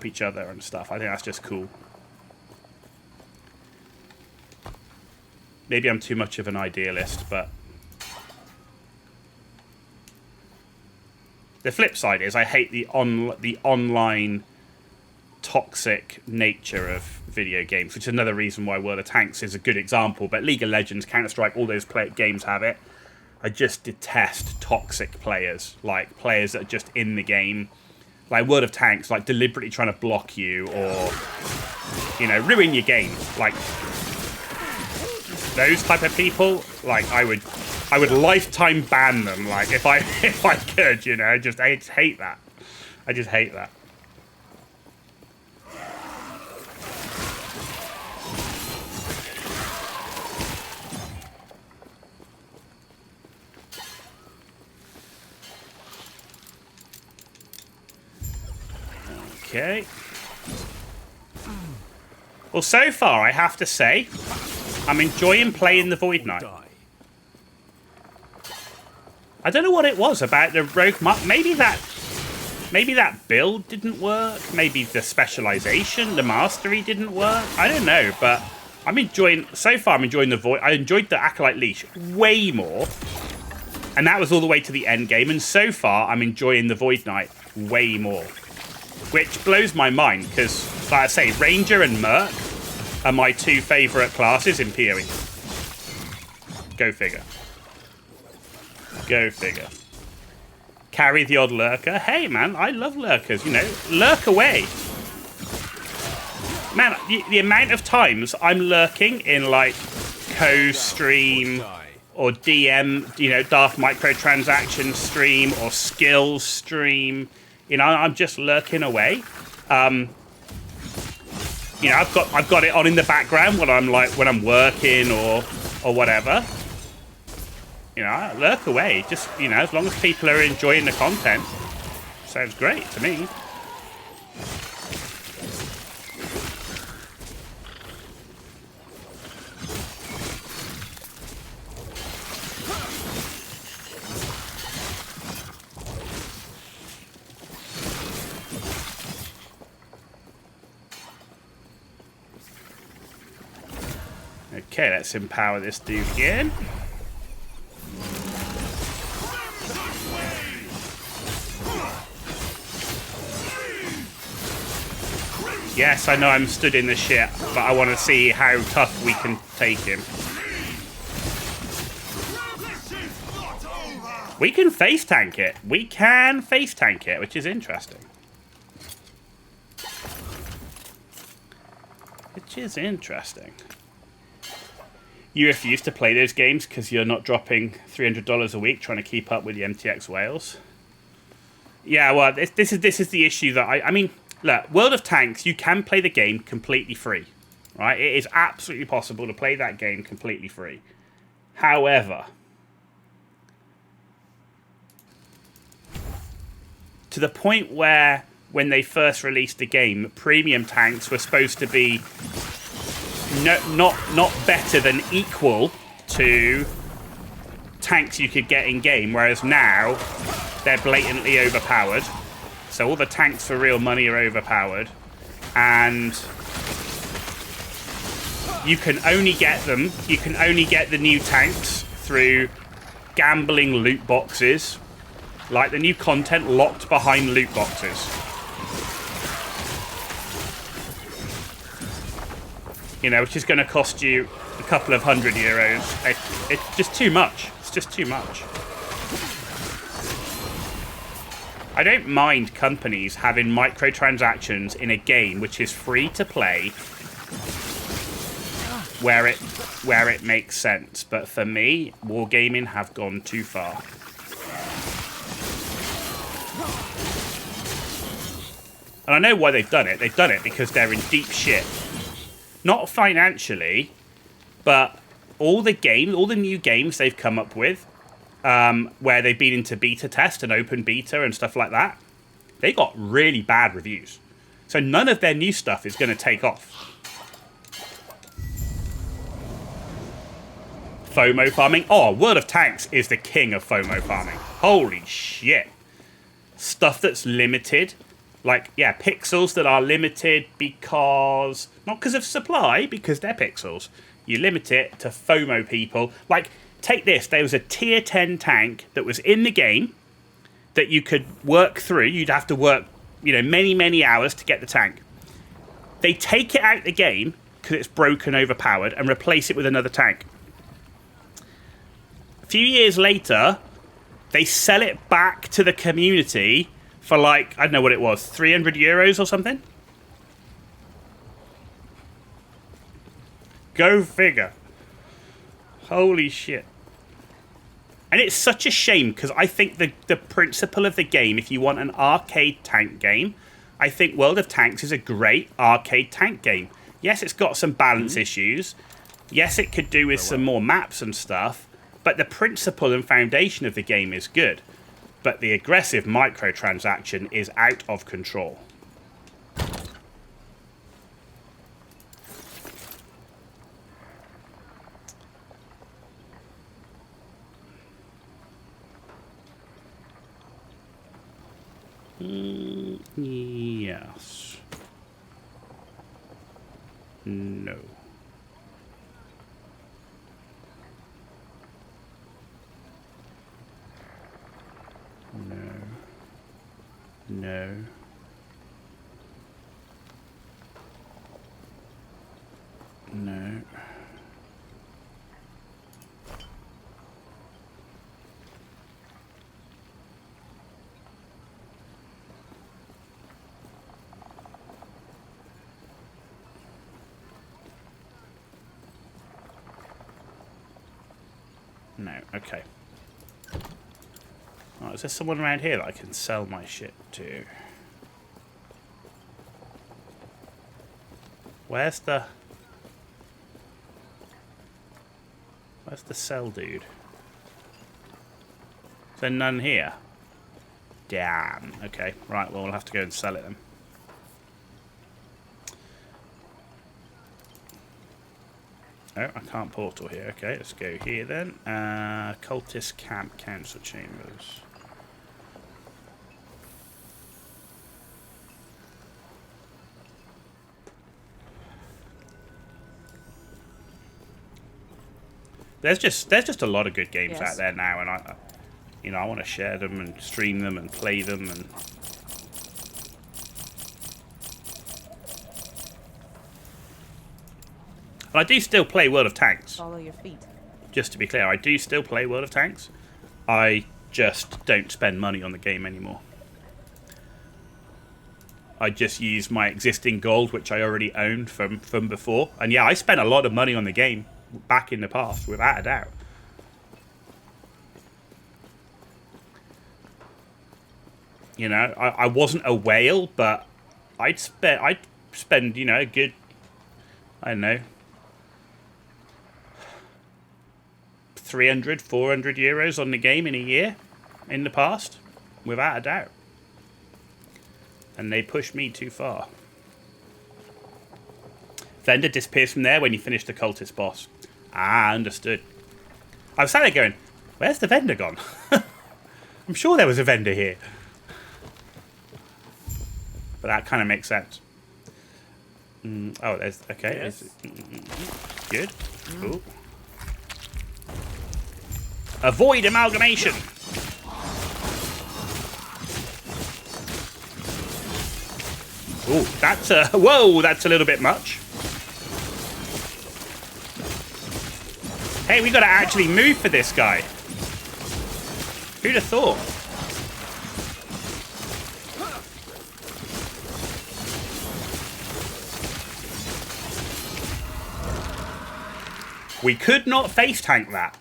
help each other and stuff. I think that's just cool. Maybe I'm too much of an idealist, but the flip side is I hate the online toxic nature of video games, which is another reason why World of Tanks is a good example. But League of Legends, Counter-Strike, all those games have it. I just detest toxic players, like players that are just in the game. Like World of Tanks, like deliberately trying to block you or, you know, ruin your game. Like those type of people, like I would lifetime ban them. Like if I could, you know, I just hate that. I just hate that. Okay. Well, so far, I have to say, I'm enjoying playing the Void Knight. I don't know what it was about the Rogue Mark. Maybe that build didn't work. Maybe the specialization, the mastery didn't work. I don't know, but I'm enjoying. So far, I'm enjoying the Void. I enjoyed the Acolyte Leash way more, and that was all the way to the end game. And so far, I'm enjoying the Void Knight way more. Which blows my mind, because, like I say, Ranger and Merc are my two favourite classes in PoE. Go figure. Go figure. Carry the odd lurker. Hey, man, I love lurkers, you know. Lurk away. Man, the amount of times I'm lurking in, like, co-stream or DM, you know, Daft Microtransaction stream or Skills stream. You know, I'm just lurking away. You know, I've got it on in the background when I'm working or whatever. You know, I lurk away. Just, you know, as long as people are enjoying the content, sounds great to me. Okay, let's empower this dude again. Yes, I know I'm stood in the shit, but I want to see how tough we can take him. We can face tank it. We can face tank it, which is interesting. Which is interesting. You refuse to play those games because you're not dropping $300 a week trying to keep up with the MTX whales. Yeah, well, this is the issue that I mean, look, World of Tanks, you can play the game completely free, right? It is absolutely possible to play that game completely free. However, to the point where when they first released the game, premium tanks were supposed to be not better than equal to tanks you could get in game, whereas now they're blatantly overpowered. So all the tanks for real money are overpowered, and you can only get them. You can only get the new tanks through gambling loot boxes, like the new content locked behind loot boxes. You know, which is going to cost you a couple of €100. It's just too much. It's just too much. I don't mind companies having microtransactions in a game which is free to play where it makes sense. But for me, wargaming have gone too far. And I know why they've done it. They've done it because they're in deep shit. Not financially, but all the new games they've come up with, where they've been into beta test and open beta and stuff like that, they got really bad reviews. So none of their new stuff is going to take off. FOMO farming. Oh, World of Tanks is the king of FOMO farming. Holy shit. Stuff that's limited Like, yeah, pixels that are limited because... Not because of supply, because they're pixels. You limit it to FOMO people. Like, take this. There was a tier 10 tank that was in the game that you could work through. You'd have to work, many, many hours to get the tank. They take it out the game because it's broken, overpowered, and replace it with another tank. A few years later, they sell it back to the community for like, I don't know what it was, 300 euros or something? Go figure. Holy shit. And it's such a shame, because I think the principle of the game, if you want an arcade tank game, I think World of Tanks is a great arcade tank game. Yes, it's got some balance issues. Yes, it could do with some more maps and stuff. But the principle and foundation of the game is good. But the aggressive microtransaction is out of control. Yes. No. No. No. No. No. Okay. Oh, is there someone around here that I can sell my shit to? Where's the sell dude? Is there none here? Damn. Okay. Right, well, we'll have to go and sell it then. Oh, I can't portal here. Okay, let's go here then. Cultist Camp Council Chambers. There's just a lot of good games out there now, and I want to share them and stream them and play them and. And I do still play World of Tanks. Follow your feet. Just to be clear, I do still play World of Tanks. I just don't spend money on the game anymore. I just use my existing gold, which I already owned from before. And yeah, I spent a lot of money on the game back in the past, without a doubt. I wasn't a whale, but I'd spend a good, I don't know, 300, 400 euros on the game in a year in the past, without a doubt. And they pushed me too far. Vendor disappears from there when you finish the cultist boss. Ah, understood. I was sat there going, where's the vendor gone? I'm sure there was a vendor here. But that kind of makes sense. Oh, there's... Okay. Yes. Good. Cool. Avoid amalgamation. Ooh, that's a... Whoa, that's a little bit much. Hey, we got to actually move for this guy. Who'd have thought? We could not face tank that.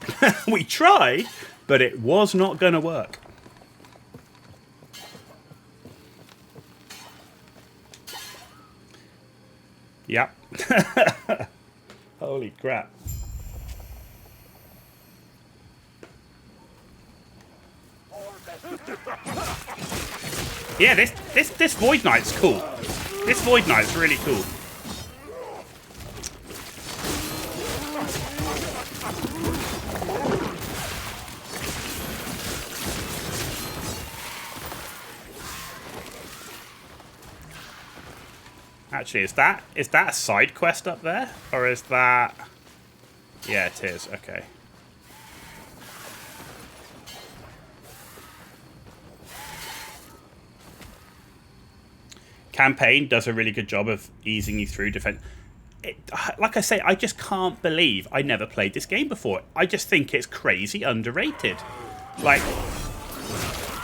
We tried, but it was not going to work. Yep. Holy crap. Yeah, this Void Knight's cool. This Void Knight's really cool. Actually, is that a side quest up there? Or is that... Yeah, it is. Okay. Campaign does a really good job of easing you through defense. Like I say, I just can't believe I never played this game before. I just think it's crazy underrated. Like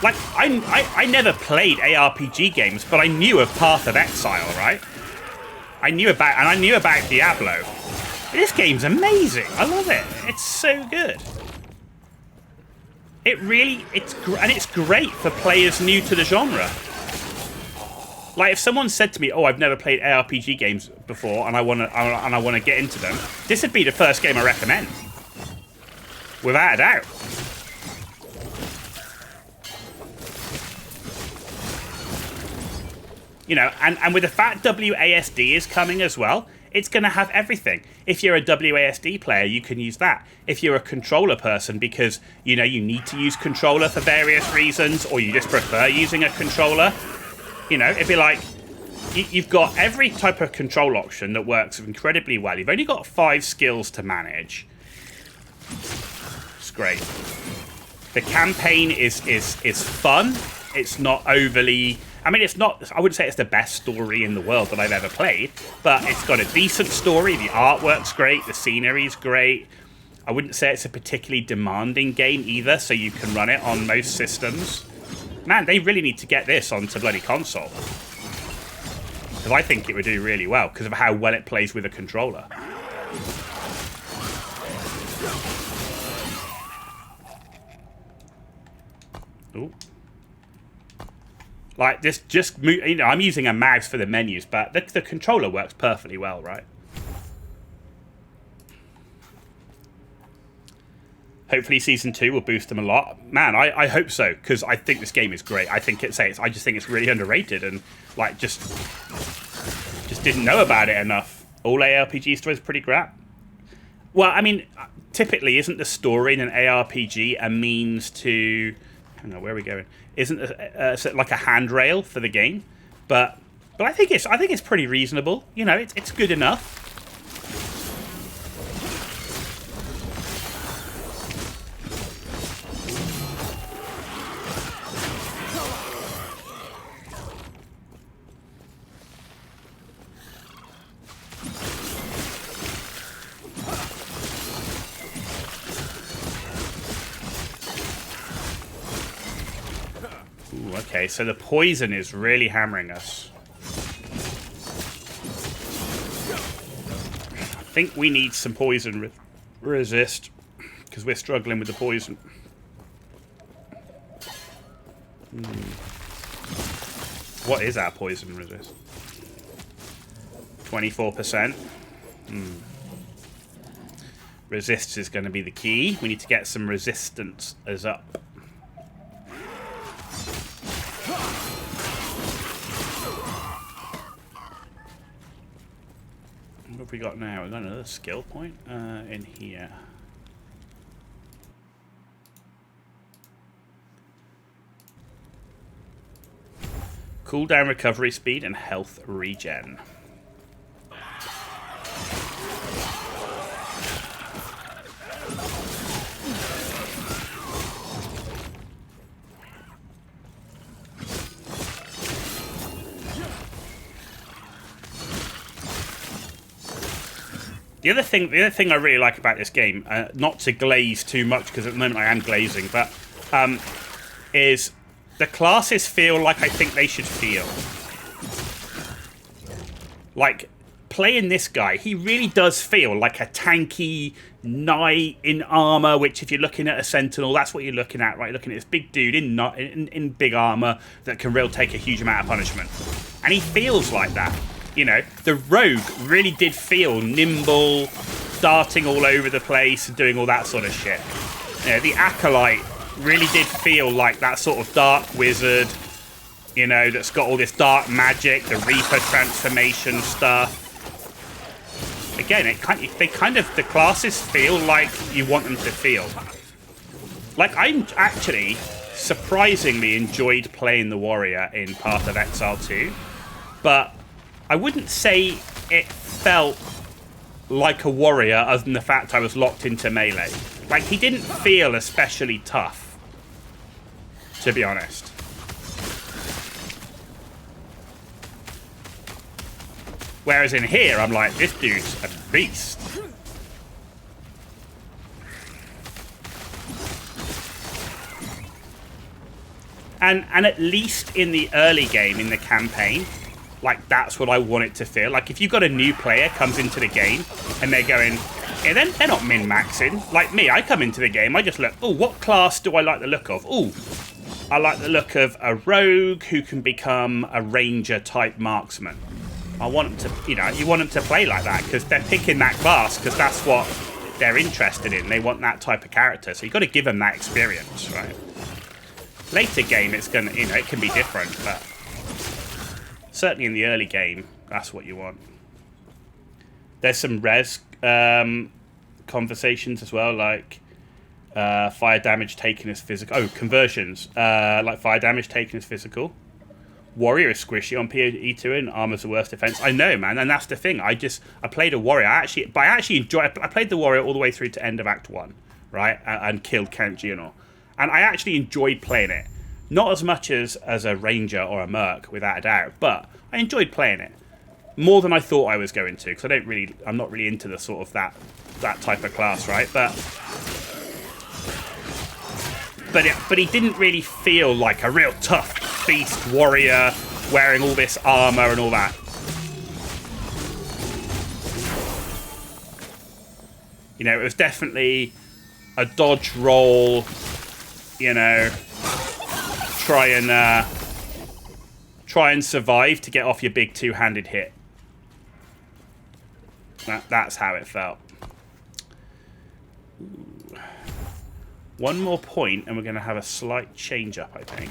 I never played ARPG games, but I knew of Path of Exile, right? I knew about Diablo. This game's amazing. I love it. It's so good. It's great for players new to the genre. Like, if someone said to me, "Oh, I've never played ARPG games before, and I want to get into them," this would be the first game I recommend, without a doubt. You know, and with the fact WASD is coming as well, it's going to have everything. If you're a WASD player, you can use that. If you're a controller person, because you know you need to use controller for various reasons, or you just prefer using a controller. You know, it'd be like, you've got every type of control option that works incredibly well. You've only got 5 skills to manage. It's great. The campaign is fun. It's not overly... I mean, it's not... I wouldn't say it's the best story in the world that I've ever played, but it's got a decent story. The artwork's great. The scenery's great. I wouldn't say it's a particularly demanding game either, so you can run it on most systems. Man, they really need to get this onto bloody console. Because I think it would do really well, because of how well it plays with a controller. Ooh. Like, this just... You know, I'm using a mouse for the menus, but the controller works perfectly well, right? Hopefully Season 2 will boost them a lot. Man, I hope so, because I think this game is great. I just think it's really underrated, and, like, just didn't know about it enough. All ARPG stories are pretty crap. Well, I mean, typically, isn't the story in an ARPG a means to... Hang on, where are we going? Isn't it like a handrail for the game? But I think it's pretty reasonable. You know, it's good enough. Okay, so the poison is really hammering us. I think we need some poison resist, because we're struggling with the poison. What is our poison resist? 24%. Resist is going to be the key. We need to get some resistance as up. What have we got now? We've got another skill point in here. Cooldown recovery speed and health regen. The other thing I really like about this game, not to glaze too much, because at the moment I am glazing, but is the classes feel like I think they should feel. Like, playing this guy, he really does feel like a tanky knight in armor, which if you're looking at a sentinel, that's what you're looking at, right? You're looking at this big dude in big armor that can really take a huge amount of punishment. And he feels like that. You know, the rogue really did feel nimble, darting all over the place and doing all that sort of shit. You know, the acolyte really did feel like that sort of dark wizard, you know, that's got all this dark magic, the Reaper transformation stuff. Again, the classes feel like you want them to feel. Like, I actually surprisingly enjoyed playing the warrior in Path of Exile 2, but I wouldn't say it felt like a warrior other than the fact I was locked into melee. Like, he didn't feel especially tough, to be honest. Whereas in here, I'm like, this dude's a beast. And at least in the early game, in the campaign, like, that's what I want it to feel. Like, if you've got a new player comes into the game and they're going, yeah, they're not min-maxing. Like me, I come into the game, I just look, oh, what class do I like the look of? Oh, I like the look of a rogue who can become a ranger-type marksman. I want them to, you know, you want them to play like that because they're picking that class because that's what they're interested in. They want that type of character. So you've got to give them that experience, right? Later game, it's going to, you know, it can be different, but certainly in the early game, that's what you want. There's some res conversations as well, like fire damage taken as physical. Oh, conversions. Like fire damage taken as physical. Warrior is squishy on PoE2 and armor's the worst defense. I know, man, and that's the thing. I played a warrior. I played the warrior all the way through to end of Act 1, right? And killed Count Geonor. And I actually enjoyed playing it. Not as much as a ranger or a merc, without a doubt, but I enjoyed playing it. More than I thought I was going to, because I'm not really into the sort of that type of class, right? But he didn't really feel like a real tough beast warrior wearing all this armor and all that. You know, it was definitely a dodge roll, you know, try and survive to get off your big two-handed hit. That's how it felt. Ooh. One more point and we're going to have a slight change up, I think.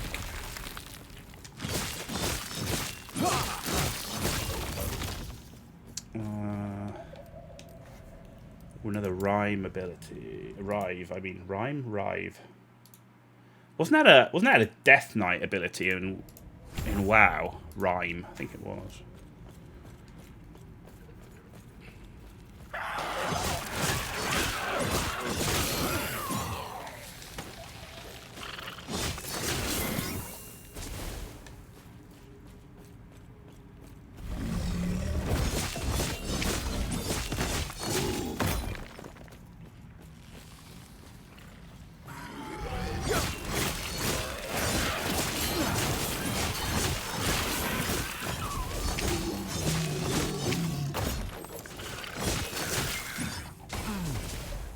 Another rhyme ability. Rive. Wasn't that a Death Knight ability in WoW? Rhyme, I think it was.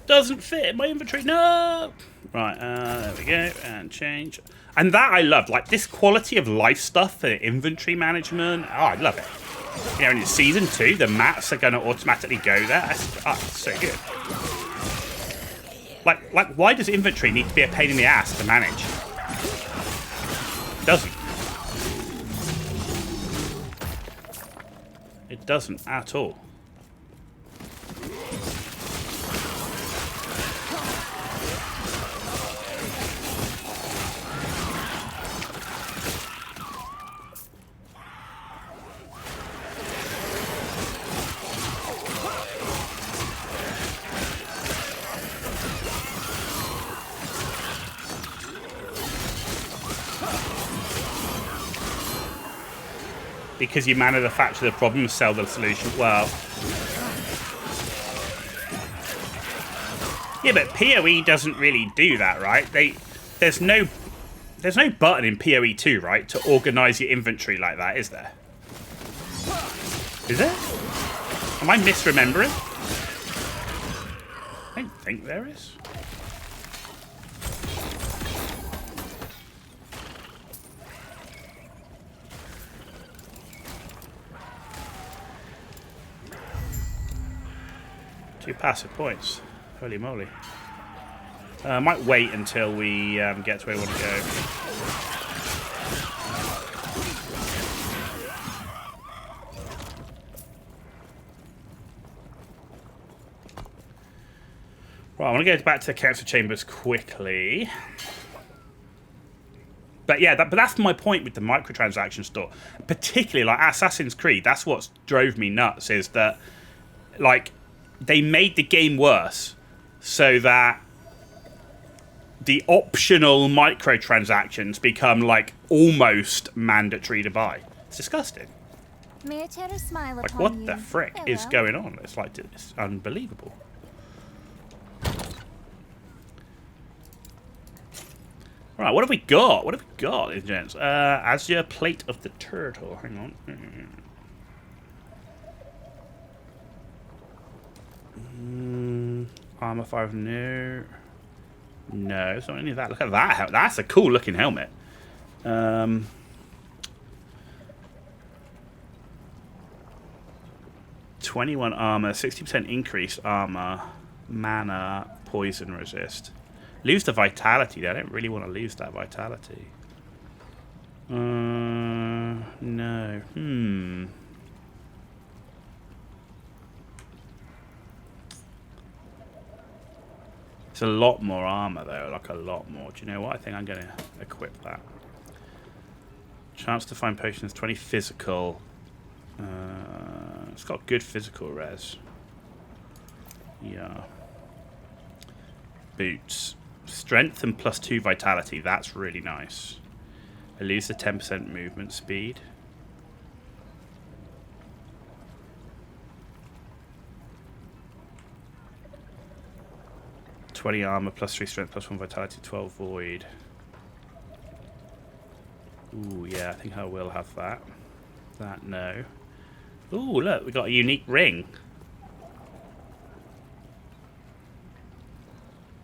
Doesn't fit in my inventory. No. Right. There we go. And change. And that I love. Like this quality of life stuff for inventory management. Oh, I love it. You know, in season 2, the mats are going to automatically go there. That's so good. Like, why does inventory need to be a pain in the ass to manage? It doesn't. It doesn't at all. Because you manufacture the problem, sell the solution. Well, yeah, but PoE doesn't really do that, right? There's no button in PoE 2, right, to organize your inventory like that, is there? Is there? Am I misremembering? I don't think there is. Two passive points. Holy moly. I might wait until we get to where we want to go. Right, I want to go back to the council chambers quickly. But yeah, but that's my point with the microtransaction store. Particularly like Assassin's Creed, that's what drove me nuts, is that like they made the game worse so that the optional microtransactions become like almost mandatory to buy. It's disgusting. Like what the frick is going on? It's like, it's unbelievable. Right, what have we got? What have we got, gents? Azure Plate of the Turtle. Hang on. Armor 5, no. No, it's not any of that. Look at that. That's a cool looking helmet. 21 armor, 60% increased armor, mana, poison resist. Lose the vitality. I don't really want to lose that vitality. No. It's a lot more armor though, like a lot more. Do you know what? I think I'm going to equip that. Chance to find potions, 20 physical. It's got good physical res. Yeah. Boots. Strength and +2 vitality. That's really nice. I lose the 10% movement speed. +20 armor, +3 strength, +1 vitality, 12 void. Ooh, yeah, I think I will have that. That, no. Ooh, look, we got a unique ring.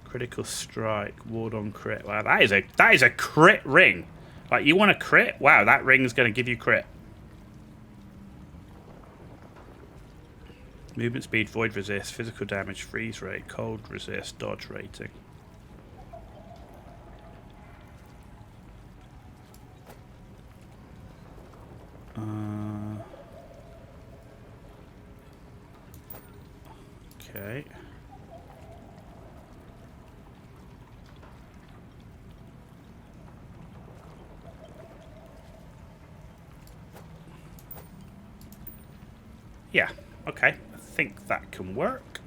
Critical strike, ward on crit. Wow, that is a crit ring. Like, you want a crit? Wow, that ring is going to give you crit. Movement speed, void resist, physical damage, freeze rate, cold resist, dodge rating. Okay. Yeah, okay. I think that can work.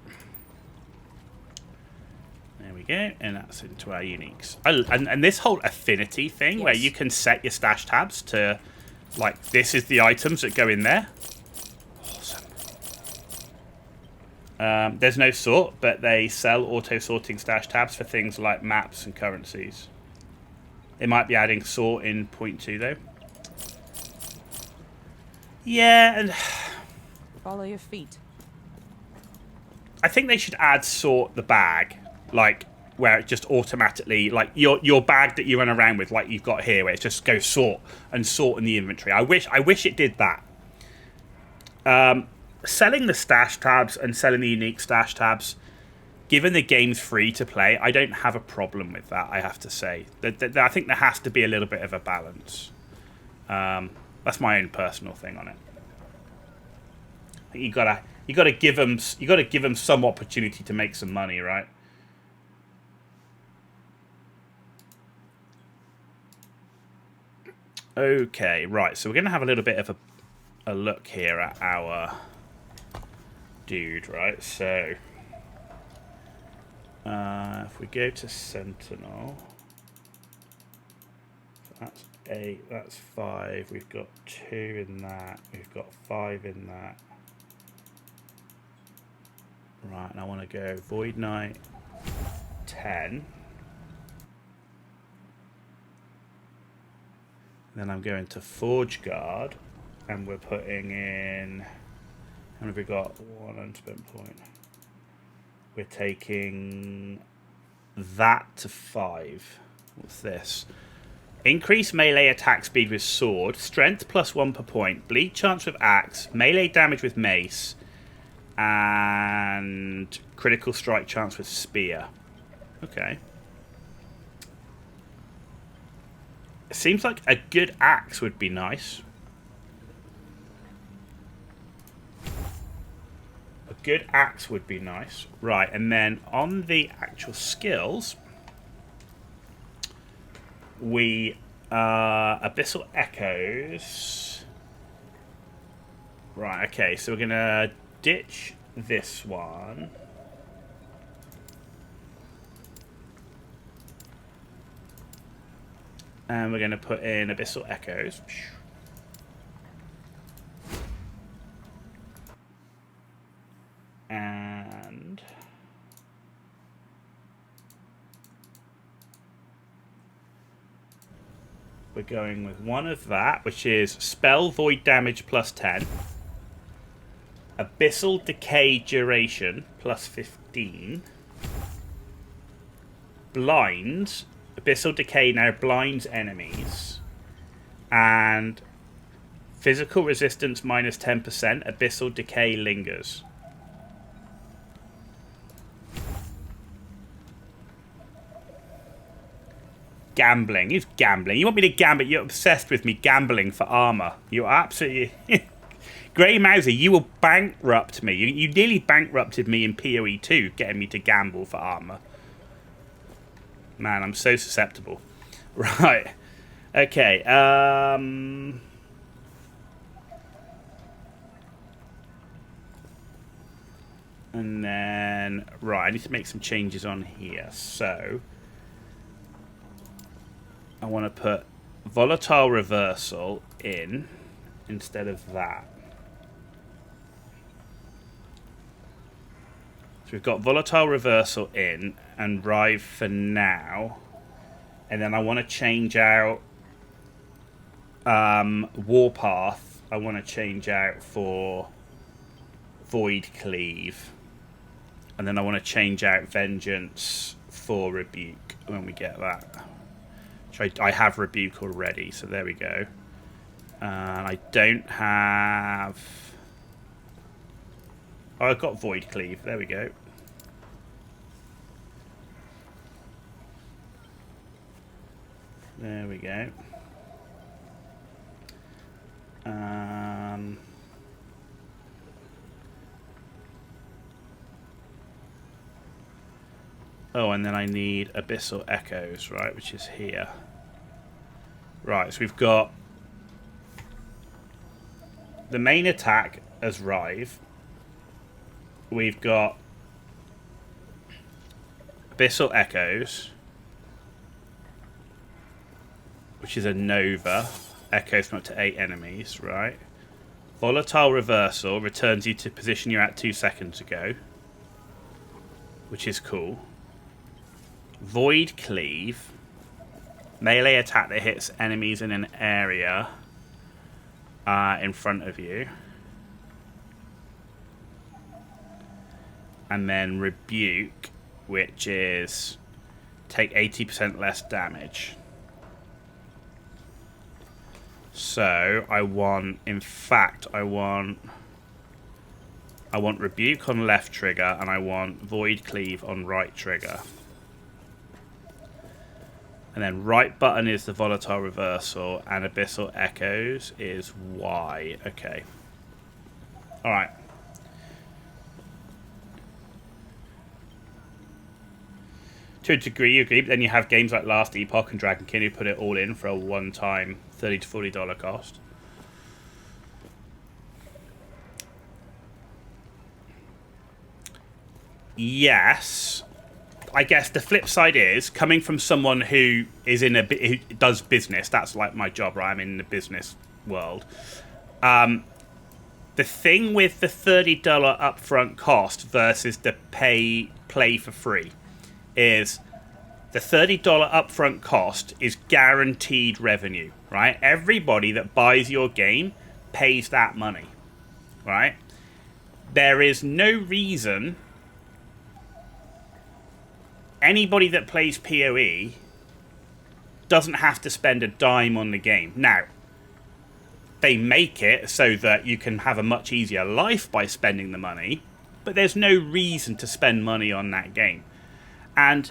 There we go, and that's into our uniques. And this whole affinity thing, yes, where you can set your stash tabs to, like, this is the items that go in there. Awesome. There's no sort, but they sell auto-sorting stash tabs for things like maps and currencies. They might be adding sort in 0.2, though. Yeah, and... Follow your feet. I think they should add sort the bag, like where it just automatically, like your bag that you run around with, like you've got here, where it just goes sort and sort in the inventory. I wish it did that. Selling the stash tabs and selling the unique stash tabs, given the game's free to play, I don't have a problem with that. I have to say that I think there has to be a little bit of a balance. That's my own personal thing on it. You gotta give them some opportunity to make some money, right? Okay, right. So we're gonna have a little bit of a look here at our dude, right? So if we go to Sentinel, that's 8. That's 5. We've got 2 in that. We've got 5 in that. Right, and I want to go Void Knight 10. Then I'm going to Forge Guard, and we're putting in... How many have we got? 1 unspent point. We're taking that to 5. What's this? Increase melee attack speed with sword, strength +1 per point, bleed chance with axe, melee damage with mace, and critical strike chance with spear. Okay. It seems like a good axe would be nice. A good axe would be nice. Right, and then on the actual skills, we Abyssal Echoes. Right, okay, so we're going to ditch this one. And we're going to put in Abyssal Echoes. And we're going with one of that, which is Spell Void Damage plus 10. Abyssal Decay Duration plus 15. Blinds. Abyssal Decay now blinds enemies. And physical resistance minus 10%. Abyssal Decay lingers. Gambling. It's gambling. You want me to gamble? You're obsessed with me gambling for armor. You're absolutely... Grey Mouser, you will bankrupt me. You nearly bankrupted me in PoE 2, getting me to gamble for armor. Man, I'm so susceptible. Right. Okay. And then... Right, I need to make some changes on here. So... I want to put Volatile Reversal in instead of that. So we've got Volatile Reversal in and Rive for now. And then I want to change out Warpath. I want to change out for Void Cleave. And then I want to change out Vengeance for Rebuke when we get that. I have Rebuke already, so there we go. I don't have... Oh, I've got Void Cleave. There we go. There we go. Oh, and then I need Abyssal Echoes, right, which is here. Right, so we've got the main attack as Rive. We've got Abyssal Echoes, which is a Nova. Echoes from up to 8 enemies, right? Volatile Reversal returns you to position you're at 2 seconds ago, which is cool. Void Cleave. Melee attack that hits enemies in an area in front of you. And then Rebuke, which is take 80% less damage. So I want, in fact, I want Rebuke on left trigger and I want Void Cleave on right trigger. And then right button is the Volatile Reversal, and Abyssal Echoes is Y. Okay. Alright. To a degree, you agree, but then you have games like Last Epoch and Dragon King who put it all in for a one-time $30 to $40 cost. Yes. I guess the flip side is, coming from someone who is in who does business, that's like my job, right? I'm in the business world. The thing with the $30 upfront cost versus the play for free is the $30 upfront cost is guaranteed revenue, right? Everybody that buys your game pays that money, right? There is no reason anybody that plays PoE doesn't have to spend a dime on the game. Now, they make it so that you can have a much easier life by spending the money, but there's no reason to spend money on that game. And